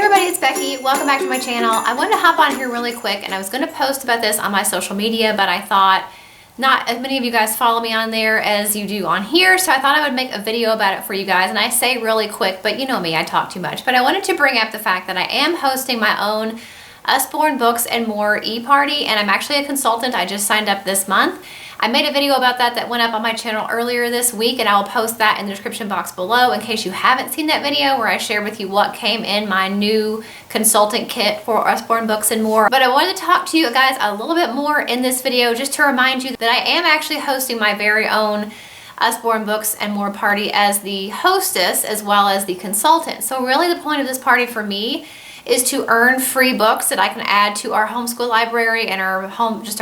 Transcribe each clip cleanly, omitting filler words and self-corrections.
everybody, it's Becky. Welcome back to my channel. I wanted to hop on here really quick, and I was going to post about this on my social media, but I thought not as many of you guys follow me on there as you do on here, so I thought I would make a video about it for you guys. And I say really quick, but you know me, I talk too much. But I wanted to bring up the fact that I am hosting my own Usborne Books and More e-party, and I'm actually a consultant. I just signed up this month. I made a video about that went up on my channel earlier this week, and I will post that in the description box below in case you haven't seen that video where I share with you what came in my new consultant kit for Usborne Books and More. But I wanted to talk to you guys a little bit more in this video just to remind you that I am actually hosting my very own Usborne Books and More party as the hostess as well as the consultant. So really the point of this party for me is to earn free books that I can add to our homeschool library and our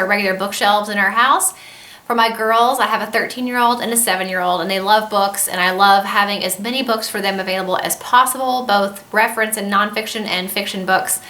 regular bookshelves in our house. For my girls, I have a 13-year-old and a 7-year-old, and they love books, and I love having as many books for them available as possible, both reference and nonfiction and fiction books.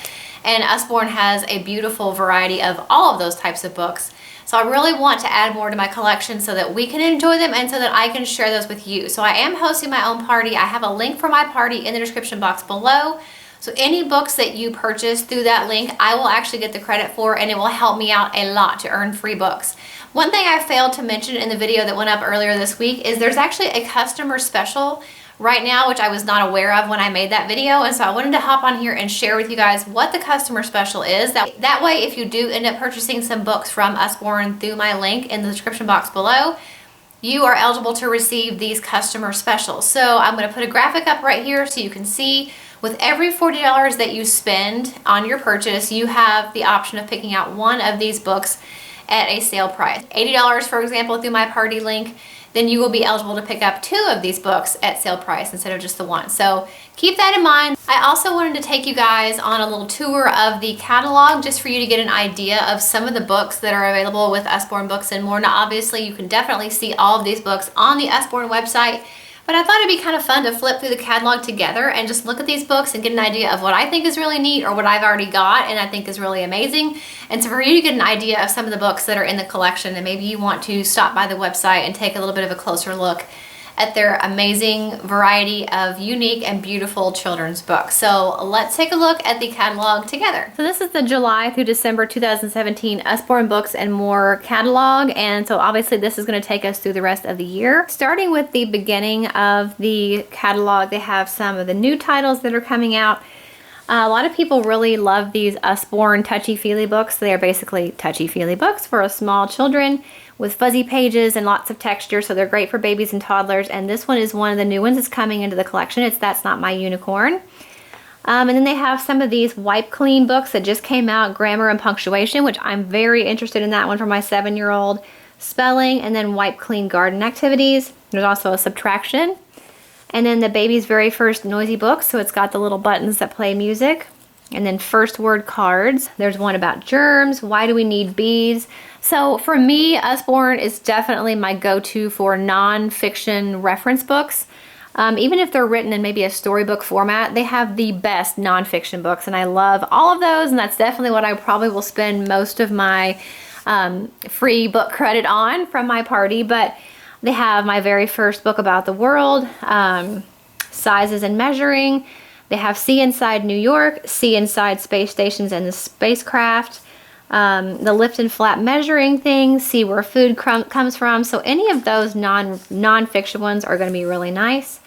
And Usborne has a beautiful variety of all of those types of books. So I really want to add more to my collection so that we can enjoy them and so that I can share those with you. So I am hosting my own party. I have a link for my party in the description box below. So any books that you purchase through that link, I will actually get the credit for, and it will help me out a lot to earn free books. One thing I failed to mention in the video that went up earlier this week is there's actually a customer special right now, which I was not aware of when I made that video. And so I wanted to hop on here and share with you guys what the customer special is. That way, if you do end up purchasing some books from Usborne through my link in the description box below, you are eligible to receive these customer specials. So I'm going to put a graphic up right here so you can see. With every $40 that you spend on your purchase, you have the option of picking out one of these books at a sale price. $80, for example, through my party link, then you will be eligible to pick up 2 of these books at sale price instead of just the one. So keep that in mind. I also wanted to take you guys on a little tour of the catalog just for you to get an idea of some of the books that are available with Usborne Books and More. Now, obviously, you can definitely see all of these books on the Usborne website, but I thought it'd be kind of fun to flip through the catalog together and just look at these books and get an idea of what I think is really neat or what I've already got and I think is really amazing. And so for you to get an idea of some of the books that are in the collection, and maybe you want to stop by the website and take a little bit of a closer look at their amazing variety of unique and beautiful children's books. So let's take a look at the catalog together. So this is the July through December 2017 Usborne Books and More catalog, and so obviously this is going to take us through the rest of the year. Starting with the beginning of the catalog, they have some of the new titles that are coming out. A lot of people really love these Usborne touchy-feely books. They are basically touchy-feely books for small children with fuzzy pages and lots of texture, so they're great for babies and toddlers. And this one is one of the new ones that's coming into the collection. It's That's Not My Unicorn. And then they have some of these wipe clean books that just came out, Grammar and Punctuation, which I'm very interested in that one for my 7-year-old. Spelling, and then Wipe Clean Garden Activities. There's also a Subtraction. And then the baby's very first noisy book, so it's got the little buttons that play music. And then First Word Cards. There's one about germs. Why do we need bees? So for me, Usborne is definitely my go-to for non-fiction reference books. Even if they're written in maybe a storybook format, they have the best non-fiction books, and I love all of those, and that's definitely what I probably will spend most of my free book credit on from my party. But they have my very first book about the world, Sizes and Measuring. They have See Inside New York, See Inside Space Stations and the Spacecraft, the Lift and Flap Measuring Things, See Where Food Comes From. So any of those non-fiction ones are going to be really nice.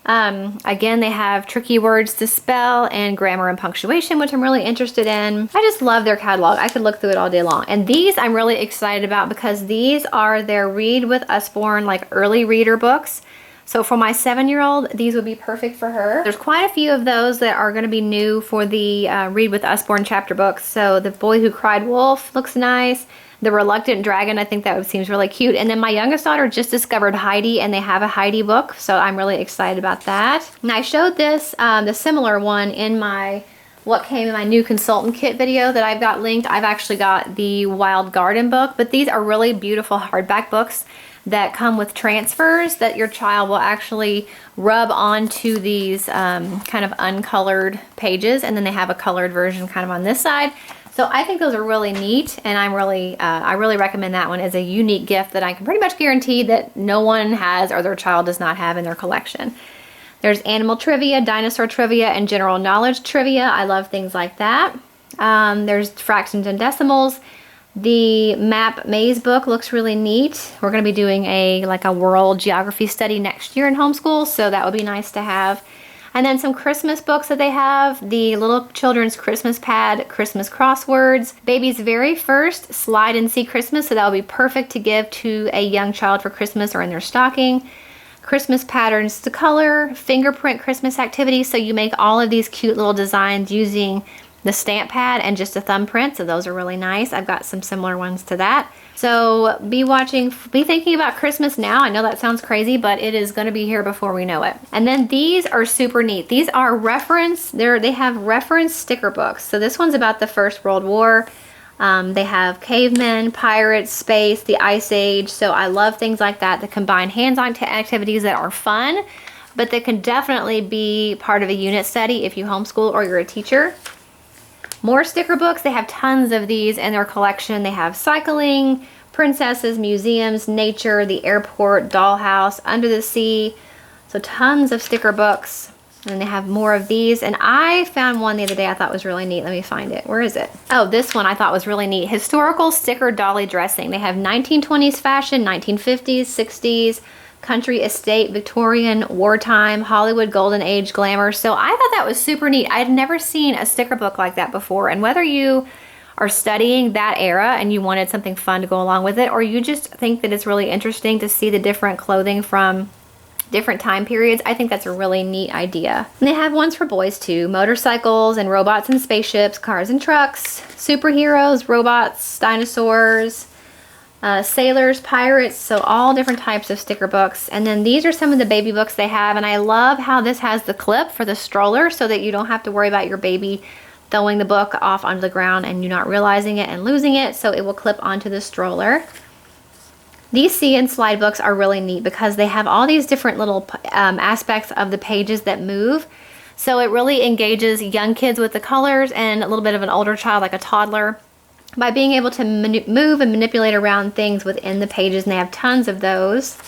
Again, they have Tricky Words to Spell and Grammar and Punctuation, which I'm really interested in. I just love their catalog. I could look through it all day long. And these I'm really excited about because these are their Read with Usborne, like early reader books. So for my 7-year-old, these would be perfect for her. There's quite a few of those that are going to be new for the Read with Usborne chapter books. So The Boy Who Cried Wolf looks nice. The Reluctant Dragon, I think that seems really cute. And then my youngest daughter just discovered Heidi, and they have a Heidi book, so I'm really excited about that. And I showed this, the similar one in my what came in my new consultant kit video that I've got linked. I've actually got the Wild Garden book, but these are really beautiful hardback books that come with transfers that your child will actually rub onto these kind of uncolored pages, and then they have a colored version kind of on this side. So I think those are really neat, and I really recommend that one as a unique gift that I can pretty much guarantee that no one has or their child does not have in their collection. There's animal trivia, dinosaur trivia, and general knowledge trivia. I love things like that. There's fractions and decimals. The map maze book looks really neat. We're going to be doing a world geography study next year in homeschool, so that would be nice to have. And then some Christmas books that they have. The Little Children's Christmas Pad, Christmas Crosswords, Baby's Very First Slide and See Christmas, so that would be perfect to give to a young child for Christmas or in their stocking. Christmas Patterns to Color, Fingerprint Christmas Activities, so you make all of these cute little designs using the stamp pad and just a thumbprint, so those are really nice. I've got some similar ones to that. So be thinking about Christmas now. I know that sounds crazy, but it is going to be here before we know it. And then these are super neat. These are they have reference sticker books. So this one's about the First World War. They have cavemen, pirates, space, the Ice Age. So I love things like that combine hands-on activities that are fun, but that can definitely be part of a unit study if you homeschool or you're a teacher. More sticker books. They have tons of these in their collection. They have cycling, princesses, museums, nature, the airport, dollhouse, under the sea. So tons of sticker books. And they have more of these. And I found one the other day I thought was really neat. Let me find it. Where is it? Oh, this one I thought was really neat. Historical sticker dolly dressing. They have 1920s fashion, 1950s, 60s, country estate, Victorian, wartime, Hollywood golden age glamour. So I thought that was super neat. I had never seen a sticker book like that before. And whether you are studying that era and you wanted something fun to go along with it, or you just think that it's really interesting to see the different clothing from different time periods, I think that's a really neat idea. And they have ones for boys too. Motorcycles and robots and spaceships, cars and trucks, superheroes, robots, dinosaurs, sailors, pirates, so all different types of sticker books. And then these are some of the baby books they have, and I love how this has the clip for the stroller so that you don't have to worry about your baby throwing the book off onto the ground and you not realizing it and losing it, so it will clip onto the stroller. These see and slide books are really neat because they have all these different little aspects of the pages that move. So it really engages young kids with the colors and a little bit of an older child, like a toddler, by being able to move and manipulate around things within the pages, and they have tons of those.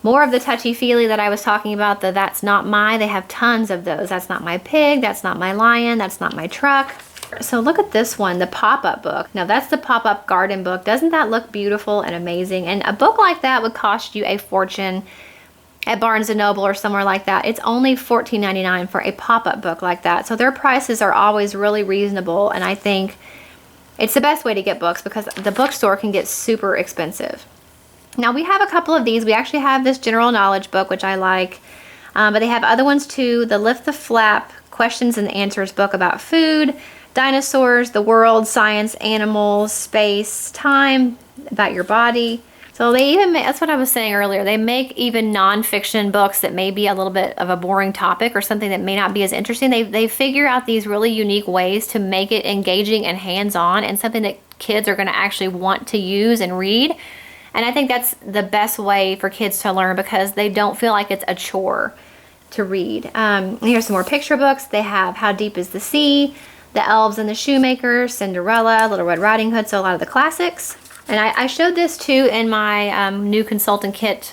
More of the touchy-feely that I was talking about, the That's Not My, they have tons of those. That's not my pig, that's not my lion, that's not my truck. So look at this one, the pop-up book. Now that's the pop-up garden book. Doesn't that look beautiful and amazing? And a book like that would cost you a fortune at Barnes & Noble or somewhere like that. It's only $14.99 for a pop-up book like that. So their prices are always really reasonable, and I think it's the best way to get books because the bookstore can get super expensive. Now we have a couple of these. We actually have this general knowledge book, which I like, but they have other ones too. The Lift the Flap questions and answers book about food, dinosaurs, the world, science, animals, space, time, about your body. So they even make, that's what I was saying earlier, they make even nonfiction books that may be a little bit of a boring topic or something that may not be as interesting. They figure out these really unique ways to make it engaging and hands-on and something that kids are going to actually want to use and read. And I think that's the best way for kids to learn because they don't feel like it's a chore to read. Here's some more picture books. They have How Deep is the Sea, The Elves and the Shoemaker, Cinderella, Little Red Riding Hood, so a lot of the classics. And I showed this too in my new consultant kit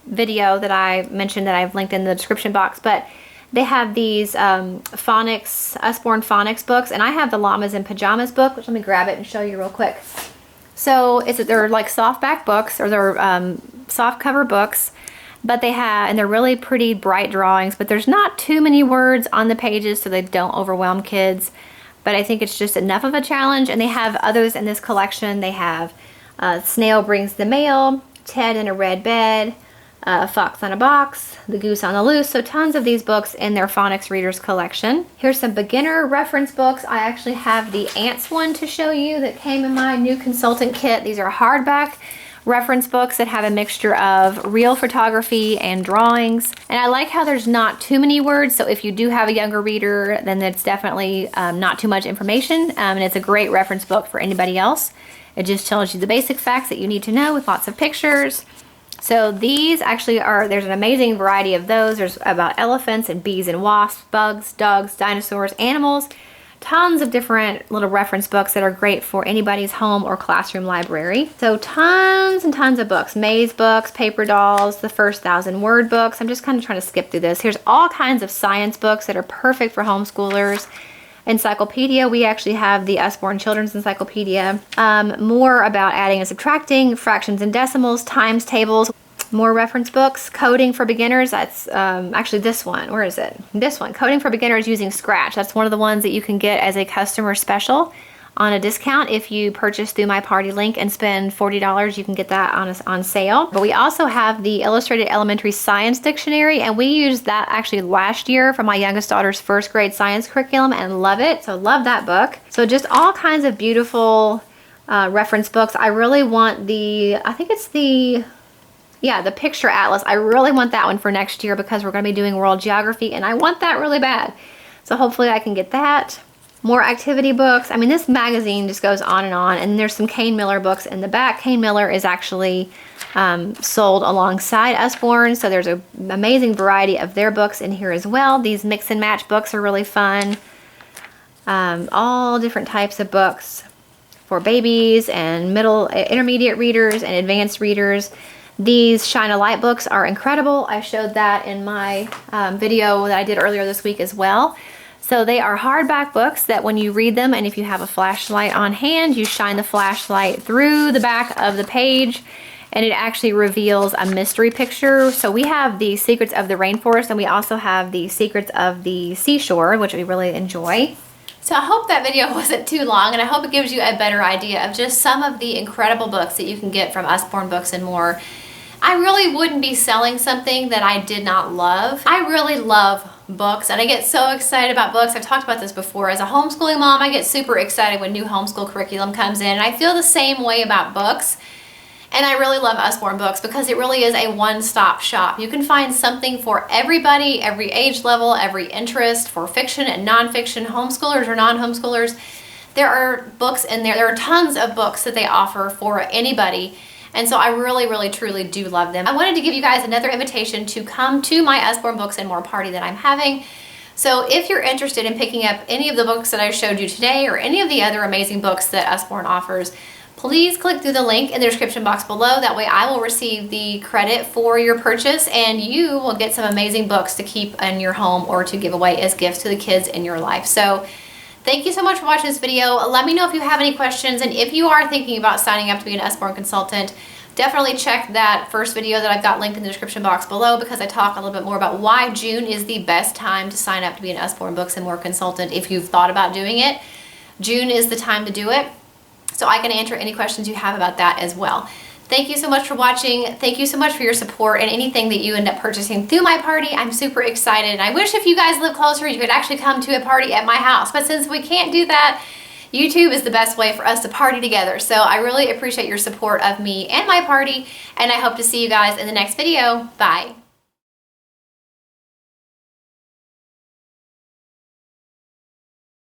video that I mentioned that I've linked in the description box, but they have these phonics, Usborne phonics books, and I have the Llamas in Pajamas book, which let me grab it and show you real quick. So they're like softback books, or they're soft cover books, but and they're really pretty bright drawings, but there's not too many words on the pages so they don't overwhelm kids. But I think it's just enough of a challenge. And they have others in this collection. They have Snail Brings the Mail, Ted in a Red Bed, Fox on a Box, The Goose on the Loose. So tons of these books in their phonics readers collection. Here's some beginner reference books. I actually have the Ants one to show you that came in my new consultant kit. These are hardback reference books that have a mixture of real photography and drawings. And I like how there's not too many words, so if you do have a younger reader, then it's definitely not too much information, and it's a great reference book for anybody else. It just tells you the basic facts that you need to know with lots of pictures. So these actually there's an amazing variety of those. There's about elephants and bees and wasps, bugs, dogs, dinosaurs, animals, tons of different little reference books that are great for anybody's home or classroom library. So tons and tons of books. Maze books, paper dolls, the first 1,000-word books. I'm just kind of trying to skip through this. Here's all kinds of science books that are perfect for homeschoolers. Encyclopedia, we actually have the Usborne Children's Encyclopedia. More about adding and subtracting, fractions and decimals, times tables. More reference books. Coding for beginners, that's actually this one. Where is it? This one, Coding for Beginners Using Scratch. That's one of the ones that you can get as a customer special on a discount. If you purchase through my party link and spend $40, you can get that on sale. But we also have the Illustrated Elementary Science Dictionary, and we used that actually last year for my youngest daughter's first grade science curriculum and love it. So love that book. So just all kinds of beautiful reference books. I really want I think it's the picture atlas. I really want that one for next year because we're going to be doing world geography and I want that really bad. So hopefully I can get that. More activity books. I mean, this magazine just goes on, and there's some Kane Miller books in the back. Kane Miller is actually sold alongside Usborne, so there's an amazing variety of their books in here as well. These mix and match books are really fun. All different types of books for babies and intermediate readers and advanced readers. These Shine a Light books are incredible. I showed that in my video that I did earlier this week as well. So they are hardback books that when you read them, and if you have a flashlight on hand, you shine the flashlight through the back of the page and it actually reveals a mystery picture. So we have the Secrets of the Rainforest and we also have the Secrets of the Seashore, which we really enjoy. So I hope that video wasn't too long, and I hope it gives you a better idea of just some of the incredible books that you can get from Usborne Books and More. I really wouldn't be selling something that I did not love. I really love books and I get so excited about books. I've talked about this before. As a homeschooling mom, I get super excited when new homeschool curriculum comes in, and I feel the same way about books. And I really love Usborne Books because it really is a one-stop shop. You can find something for everybody, every age level, every interest, for fiction and nonfiction, homeschoolers or non-homeschoolers. There are books in there. There are tons of books that they offer for anybody. And so I really, really, truly do love them. I wanted to give you guys another invitation to come to my Usborne Books and More party that I'm having. So if you're interested in picking up any of the books that I showed you today or any of the other amazing books that Usborne offers, please click through the link in the description box below. That way I will receive the credit for your purchase and you will get some amazing books to keep in your home or to give away as gifts to the kids in your life. So thank you so much for watching this video. Let me know if you have any questions, and if you are thinking about signing up to be an Usborne consultant, definitely check that first video that I've got linked in the description box below because I talk a little bit more about why June is the best time to sign up to be an Usborne Books and More consultant. If you've thought about doing it, June is the time to do it. So I can answer any questions you have about that as well. Thank you so much for watching. Thank you so much for your support and anything that you end up purchasing through my party. I'm super excited. And I wish if you guys live closer, you could actually come to a party at my house. But since we can't do that, YouTube is the best way for us to party together. So I really appreciate your support of me and my party. And I hope to see you guys in the next video. Bye.